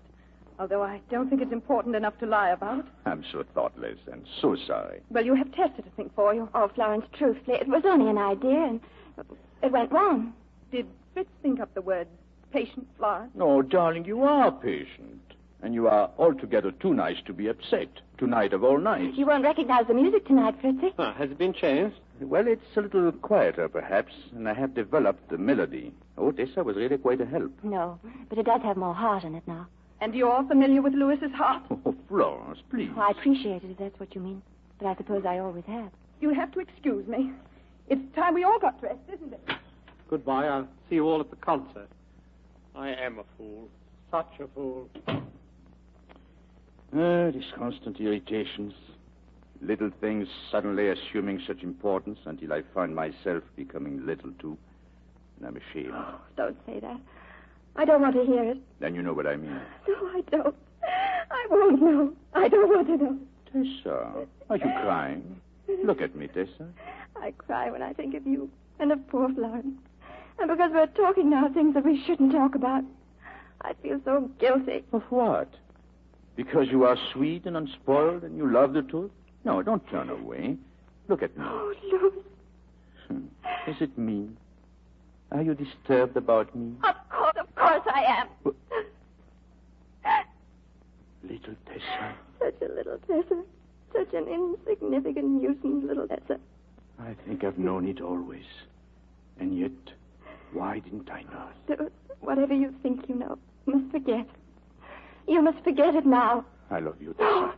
Although I don't think it's important enough to lie about. I'm so thoughtless and so sorry. Well, you have Tessa to think for you. Oh, Florence, truthfully, it was only an idea, and it went wrong. Did Fritz think up the word patient, Florence? No, darling, you are patient. And you are altogether too nice to be upset. Tonight of all nights. You won't recognize the music tonight, Fritzy. Has it been changed? Well, it's a little quieter, perhaps, and I have developed the melody. Oh, Tessa was really quite a help. No, but it does have more heart in it now. And you're familiar with Lewis's heart? Oh, Florence, please. Oh, I appreciate it if that's what you mean. But I suppose I always have. You'll have to excuse me. It's time we all got dressed, isn't it? Goodbye. I'll see you all at the concert. I am a fool. Such a fool. These constant irritations. Little things suddenly assuming such importance until I find myself becoming little too. And I'm ashamed. Oh, don't say that. I don't want to hear it. Then you know what I mean. No, I don't. I won't know. I don't want to know. Tessa, are you crying? Look at me, Tessa. I cry when I think of you and of poor Florence. And because we're talking now things that we shouldn't talk about, I feel so guilty. Of what? Because you are sweet and unspoiled and you love the truth? No, don't turn away. Look at me. Oh, Louis. Is it me? Are you disturbed about me? Of course I am. But... Little Tessa. Such a little Tessa. Such an insignificant, nuisance little Tessa. I think I've known it always. And yet, why didn't I know it? Louis, whatever you think you know, you must forget. You must forget it now. I love you, Tessa.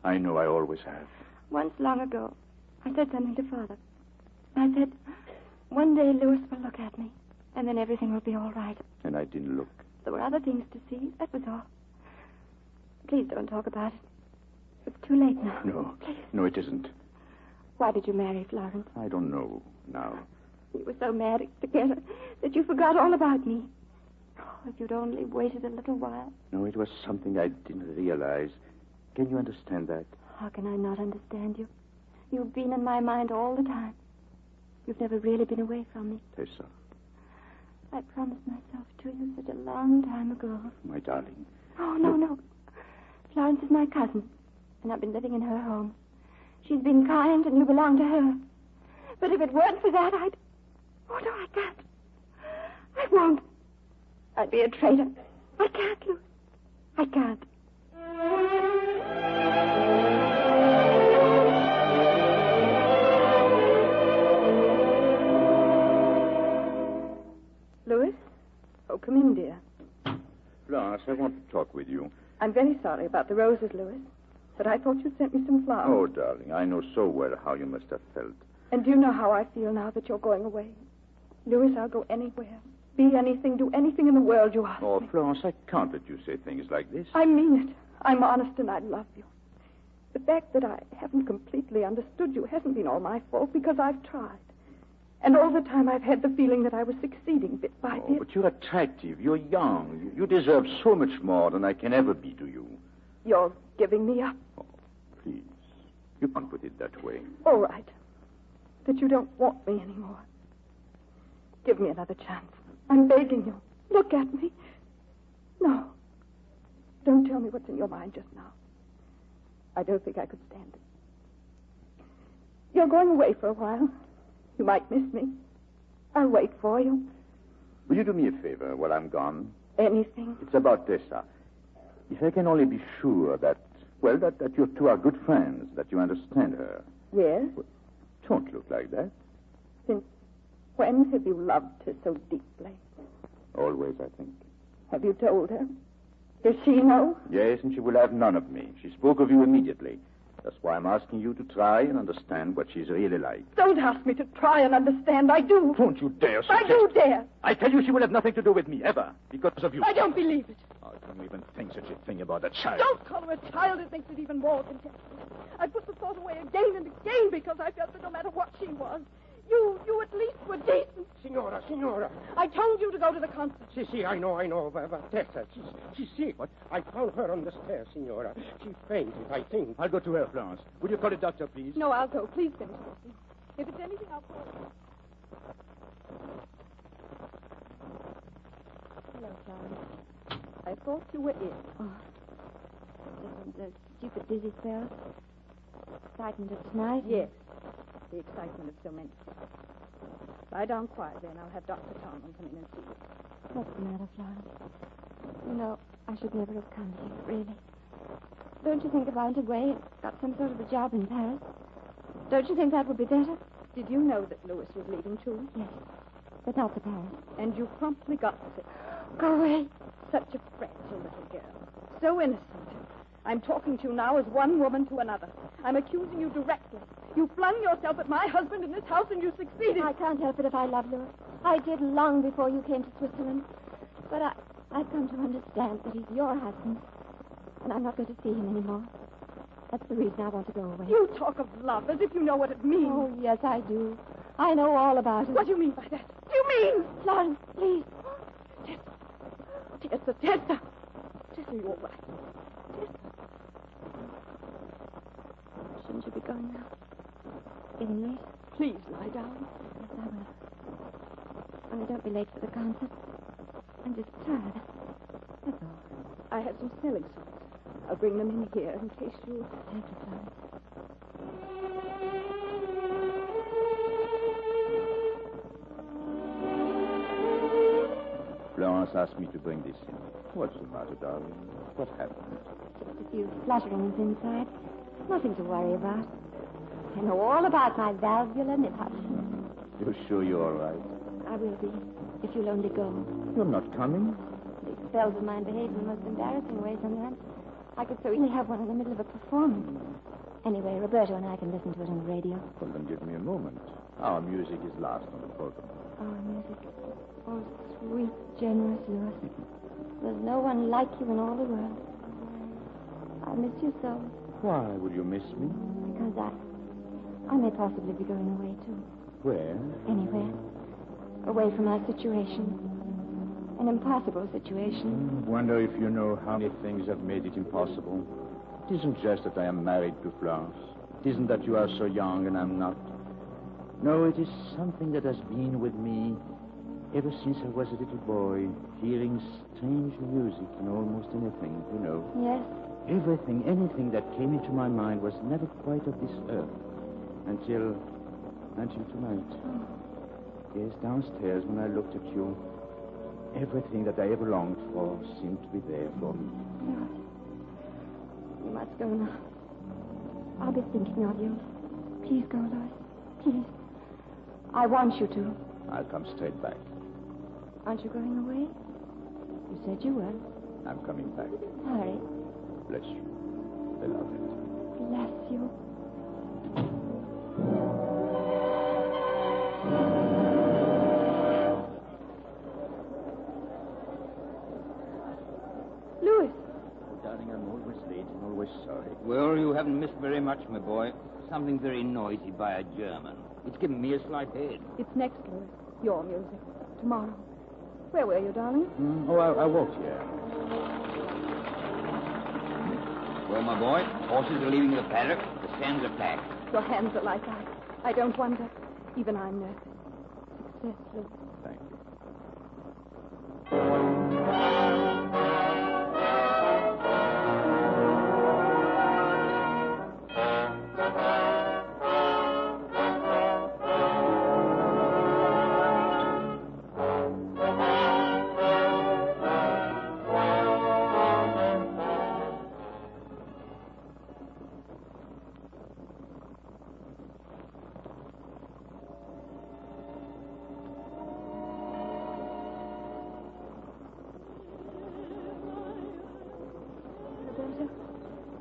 I know I always have. Once long ago, I said something to Father. I said, one day Louis will look at me, and then everything will be all right. And I didn't look. There were other things to see, that was all. Please don't talk about it. It's too late now. No. Please. No, it isn't. Why did you marry Florence? I don't know now. You were so mad together that you forgot all about me. Oh, if you'd only waited a little while. No, it was something I didn't realize. Can you understand that? How can I not understand you? You've been in my mind all the time. You've never really been away from me. Tessa. I promised myself to you such a long time ago. My darling. Oh, no. Florence is my cousin, and I've been living in her home. She's been kind, and you belong to her. But if it weren't for that, I'd... Oh, no, I can't. I won't. I'd be a traitor. I can't, Louis. I can't. Louis? Oh, come in, dear. Florence, I want to talk with you. I'm very sorry about the roses, Louis, but I thought you sent me some flowers. Oh, darling, I know so well how you must have felt. And do you know how I feel now that you're going away? Louis, I'll go anywhere, be anything, do anything in the world you ask Oh, me. Florence, I can't let you say things like this. I mean it. I'm honest and I love you. The fact that I haven't completely understood you hasn't been all my fault because I've tried. And all the time I've had the feeling that I was succeeding bit by bit. But you're attractive. You're young. You deserve so much more than I can ever be to you. You're giving me up. Oh, please. You can't put it that way. All right. That you don't want me anymore. Give me another chance. I'm begging you. Look at me. No. Don't tell me what's in your mind just now. I don't think I could stand it. You're going away for a while. You might miss me. I'll wait for you. Will you do me a favor while I'm gone? Anything. It's about Tessa. If I can only be sure that you two are good friends, that you understand her. Yes? Well, don't look like that. Since when have you loved her so deeply? Always, I think. Have you told her? Does she know? Yes, and she will have none of me. She spoke of you immediately. That's why I'm asking you to try and understand what she's really like. Don't ask me to try and understand. I do. Don't you dare suggest... I do dare. I tell you she will have nothing to do with me, ever, because of you. I don't believe it. How can you even think such a thing about that child? Don't call her a child. It makes it even more contemptible. I put the thought away again and again because I felt that no matter what she was, you at least were decent. Signora. I told you to go to the concert. Si, I know. But Tessa, she's sick. What? I found her on the stairs, Signora. She fainted, I think. I'll go to her, Florence. Will you call a doctor, please? No, I'll go. Please finish this. If it's anything, I'll call you. Hello, Florence. I thought you were ill. Oh. Just a stupid dizzy spell. Frightened of tonight? Yes. The excitement of so many. Lie down quietly, and I'll have Dr. Tomlin come in and see you. What's the matter, Florence? You know, I should never have come here, really. Don't you think if I went away and got some sort of a job in Paris, don't you think that would be better? Did you know that Lewis was leaving too? Yes, but not to Paris. And you promptly got it. Go away. Such a fragile little girl. So innocent. I'm talking to you now as one woman to another. I'm accusing you directly. You flung yourself at my husband in this house and you succeeded. I can't help it if I love Lewis. I did long before you came to Switzerland. But I've come to understand that he's your husband. And I'm not going to see him anymore. That's the reason I want to go away. You talk of love as if you know what it means. Oh, yes, I do. I know all about it. What do you mean by that? Do you mean? Florence, please. Tessa. Tessa, you're all right. Shouldn't you be going now? Getting late? Please lie down. Yes, I will. Only don't be late for the concert. I'm just tired. That's all. I have some smelling salts. I'll bring them in here in case you... Thank you, Florence. Florence asked me to bring this in. What's the matter, darling? What happened? Just a few flutterings inside. Nothing to worry about. I know all about my valvular nipple. You're sure you're all right? I will be, if you'll only go. You're not coming? These spells of mine behave in the most embarrassing way sometimes. I could so easily have one in the middle of a performance. Anyway, Roberto and I can listen to it on the radio. Well, then give me a moment. Our music is last on the program. Our music. Oh, sweet, generous Lewis. There's no one like you in all the world. I miss you so. Why would you miss me? Because I may possibly be going away, too. Where? Anywhere. Away from our situation. An impossible situation. I wonder if you know how many things have made it impossible. It isn't just that I am married to Florence. It isn't that you are so young and I'm not. No, it is something that has been with me ever since I was a little boy, hearing strange music in almost anything, you know. Yes. Everything, anything that came into my mind was never quite of this earth until tonight. Oh. Yes, downstairs when I looked at you, everything that I ever longed for seemed to be there for me. Yes. You must go now. I'll be thinking of you. Please go, Lois. Please. I want you to. I'll come straight back. Aren't you going away? You said you were. I'm coming back. Hurry. Bless you, beloved. Bless you. Lewis. Oh, darling, I'm always late and always sorry. Well, you haven't missed very much, my boy. Something very noisy by a German. It's given me a slight head. It's next, Lewis. Your music. Tomorrow. Where were you, darling? I walked here. Well, my boy, horses are leaving the paddock. The stands are packed. Your hands are like ice. I don't wonder. Even I'm nervous. Success, Lewis. Thank you.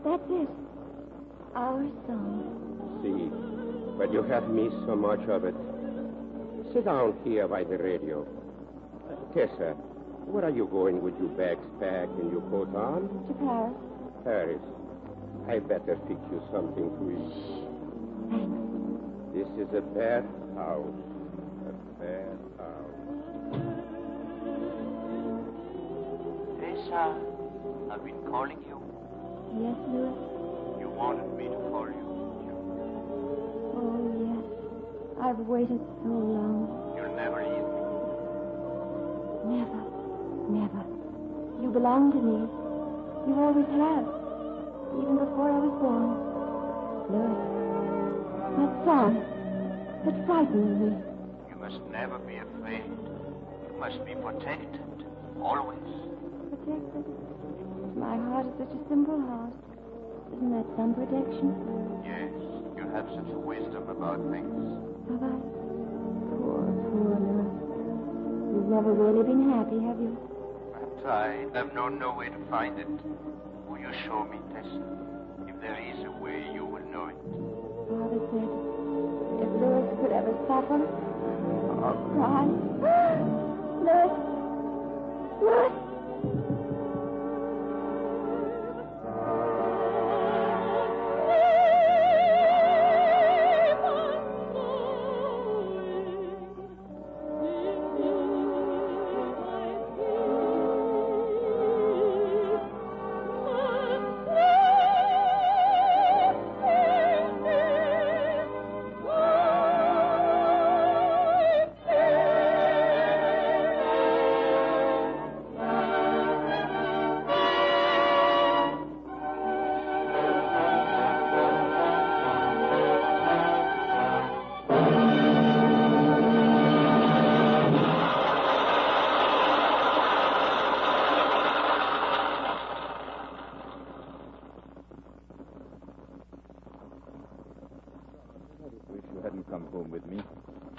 That's it. Our song. See, but you have missed so much of it. Sit down here by the radio. Tessa, where are you going with your bags packed and your coat on? To Paris. Paris. I better fix you something to eat. Thanks. This is a bad house. A bad house. Tessa, I've been calling you. Yes, Lewis? You wanted me to call you, didn't you? Oh, yes. I've waited so long. You'll never leave me. Never. Never. You belong to me. You always have. Even before I was born. Lewis, that song, it frightened me. You must never be afraid. You must be protected. Always. Protected? My heart is such a simple heart. Isn't that some protection? Yes, you have such a wisdom about things. Have I? Poor Lewis. You've never really been happy, have you? I've tried. I've known no way to find it. Will you show me, Tessa? If there is a way, you will know it. Father said if Lewis could ever suffer or cry. Lewis! Lewis!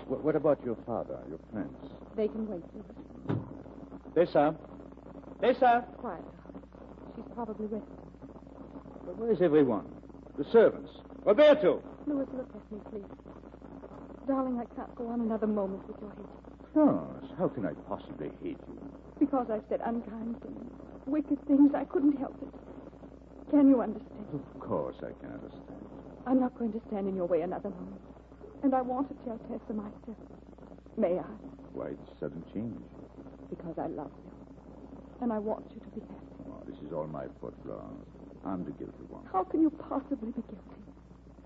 What about your father, your friends? They can wait, Lewis. Tessa? Tessa? Quiet, darling. She's probably resting. But where's everyone? The servants? Roberto! Lewis, look at me, please. Darling, I can't go on another moment with your hate. Florence, how can I possibly hate you? Because I've said unkind things, wicked things. I couldn't help it. Can you understand? Of course I can understand. I'm not going to stand in your way another moment. And I want to tell Tessa myself. May I? Why the sudden change? Because I love you. And I want you to be happy. Oh, this is all my fault, Florence. I'm the guilty one. How can you possibly be guilty?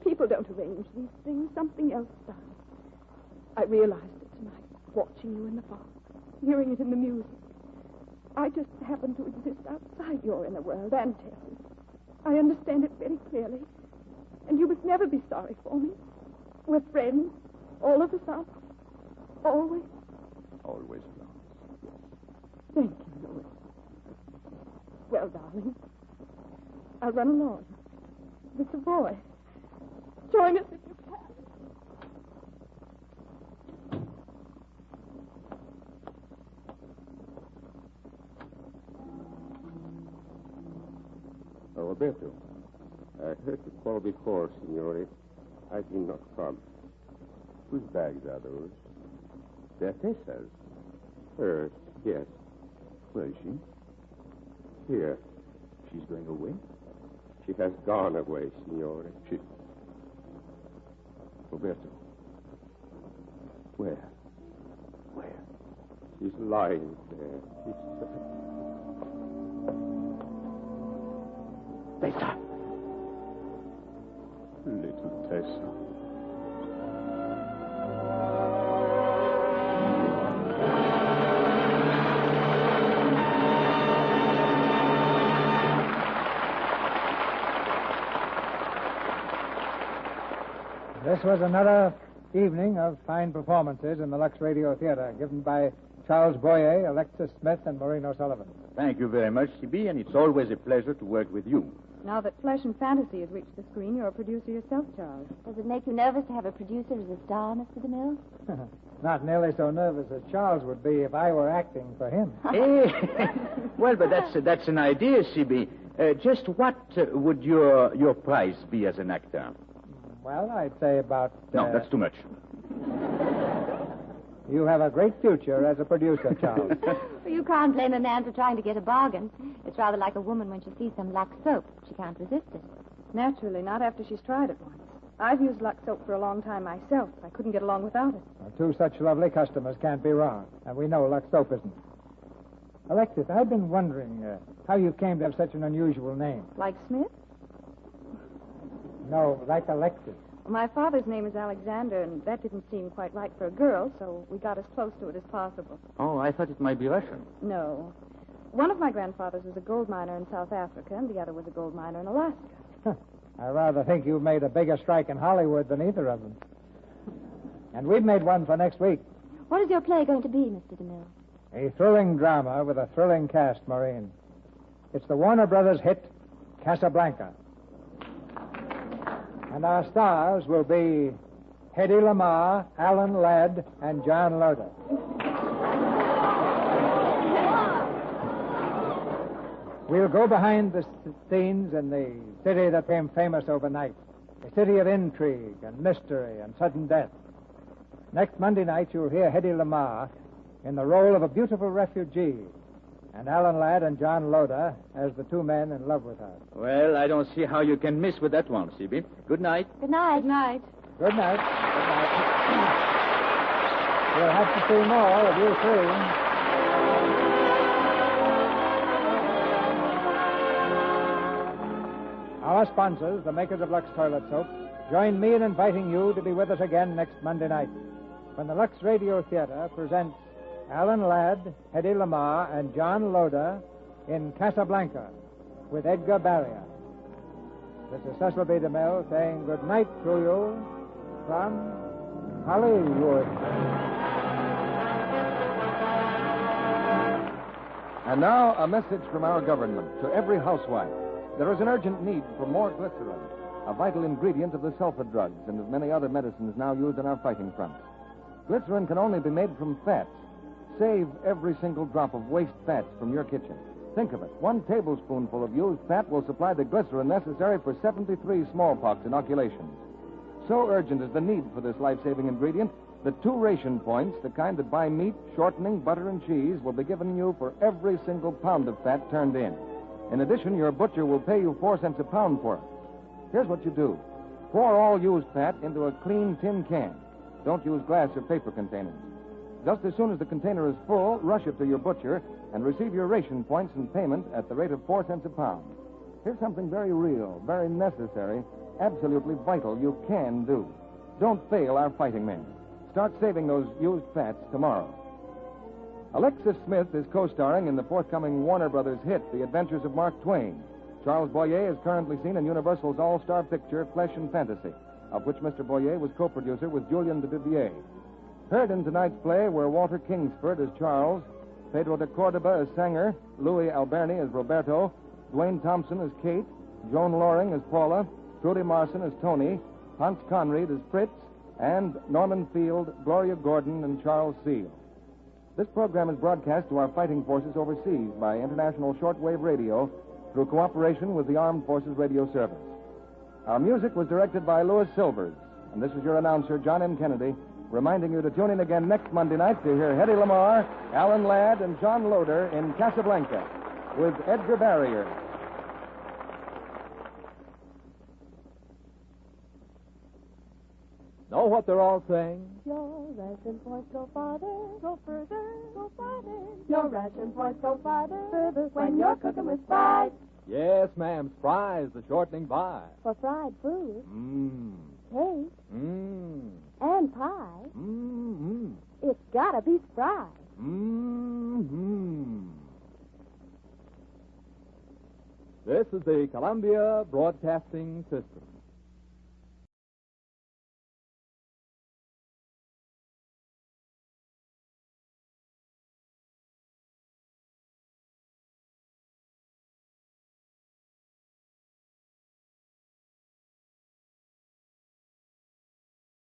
People don't arrange these things. Something else does. I realized it tonight, watching you in the park, hearing it in the music. I just happen to exist outside your inner world and Tessa's. I understand it very clearly. And you must never be sorry for me. We're friends. All of us are. Always. Always, Florence. Thank you, Lewis. Well, darling, I'll run along. With the boy. Join us if you can. Oh, Roberto, I heard you call before, Signore. I did not come. Whose bags are those? They're Tessa's. Hers, yes. Where is she? Here. She's going away? She has gone away, Signore. She... Roberto. Where? Where? She's lying there. Tessa! Little Tessa. This was another evening of fine performances in the Lux Radio Theater, given by Charles Boyer, Alexis Smith, and Maureen O'Sullivan. Thank you very much, C.B., and it's always a pleasure to work with you. Now that Flesh and Fantasy has reached the screen, you're a producer yourself, Charles. Does it make you nervous to have a producer as a star, Mr. DeMille? Not nearly so nervous as Charles would be if I were acting for him. Well, but that's an idea, C.B. Just what would your price be as an actor? Well, I'd say about... No, that's too much. You have a great future as a producer, Charles. Well, you can't blame a man for trying to get a bargain. It's rather like a woman when she sees some Lux soap. She can't resist it. Naturally, not after she's tried it once. I've used Lux soap for a long time myself. I couldn't get along without it. Well, two such lovely customers can't be wrong. And we know Lux soap isn't. Alexis, I've been wondering how you came to have such an unusual name. Like Smith? No, like Alexis. My father's name is Alexander, and that didn't seem quite right for a girl, so we got as close to it as possible. Oh, I thought it might be Russian. No. One of my grandfathers was a gold miner in South Africa, and the other was a gold miner in Alaska. I rather think you've made a bigger strike in Hollywood than either of them. And we've made one for next week. What is your play going to be, Mr. DeMille? A thrilling drama with a thrilling cast, Maureen. It's the Warner Brothers hit, Casablanca. And our stars will be Hedy Lamarr, Alan Ladd, and John Loder. We'll go behind the scenes in the city that became famous overnight, a city of intrigue and mystery and sudden death. Next Monday night, you'll hear Hedy Lamarr in the role of a beautiful refugee, and Alan Ladd and John Loder as the two men in love with her. Well, I don't see how you can miss with that one, C.B. Good night. Good night. Good night. Good night. Good night. We'll have to see more of you soon. Our sponsors, the makers of Lux Toilet Soap, join me in inviting you to be with us again next Monday night when the Lux Radio Theater presents Alan Ladd, Hedy Lamarr, and John Loder in Casablanca with Edgar Barrier. This is Cecil B. DeMille saying good night to you from Hollywood. And now, a message from our government to every housewife. There is an urgent need for more glycerin, a vital ingredient of the sulfa drugs and of many other medicines now used on our fighting front. Glycerin can only be made from fats. Save every single drop of waste fats from your kitchen. Think of it. 1 tablespoonful of used fat will supply the glycerin necessary for 73 smallpox inoculations. So urgent is the need for this life-saving ingredient that 2 ration points, the kind that buy meat, shortening, butter, and cheese, will be given you for every single pound of fat turned in. In addition, your butcher will pay you 4 cents a pound for it. Here's what you do. Pour all used fat into a clean tin can. Don't use glass or paper containers. Just as soon as the container is full, rush it to your butcher and receive your ration points and payment at the rate of 4 cents a pound. Here's something very real, very necessary, absolutely vital you can do. Don't fail our fighting men. Start saving those used fats tomorrow. Alexis Smith is co-starring in the forthcoming Warner Brothers hit, The Adventures of Mark Twain. Charles Boyer is currently seen in Universal's all-star picture, Flesh and Fantasy, of which Mr. Boyer was co-producer with Julien Duvivier. Heard in tonight's play were Walter Kingsford as Charles, Pedro de Cordoba as Sanger, Louis Alberni as Roberto, Dwayne Thompson as Kate, Joan Loring as Paula, Trudy Marson as Toni, Hans Conried as Fritz, and Norman Field, Gloria Gordon, and Charles Seal. This program is broadcast to our fighting forces overseas by International Shortwave Radio through cooperation with the Armed Forces Radio Service. Our music was directed by Louis Silvers, and this is your announcer, John M. Kennedy, reminding you to tune in again next Monday night to hear Hedy Lamarr, Alan Ladd, and John Loder in Casablanca with Edgar Barrier. Know what they're all saying? Your ration points go farther, go further, go farther. Your ration points go farther, further when you're cooking with fries. Yes, ma'am. Fries, the shortening by. For fried food, cake, and pie, it's gotta be fried. This is the Columbia Broadcasting System.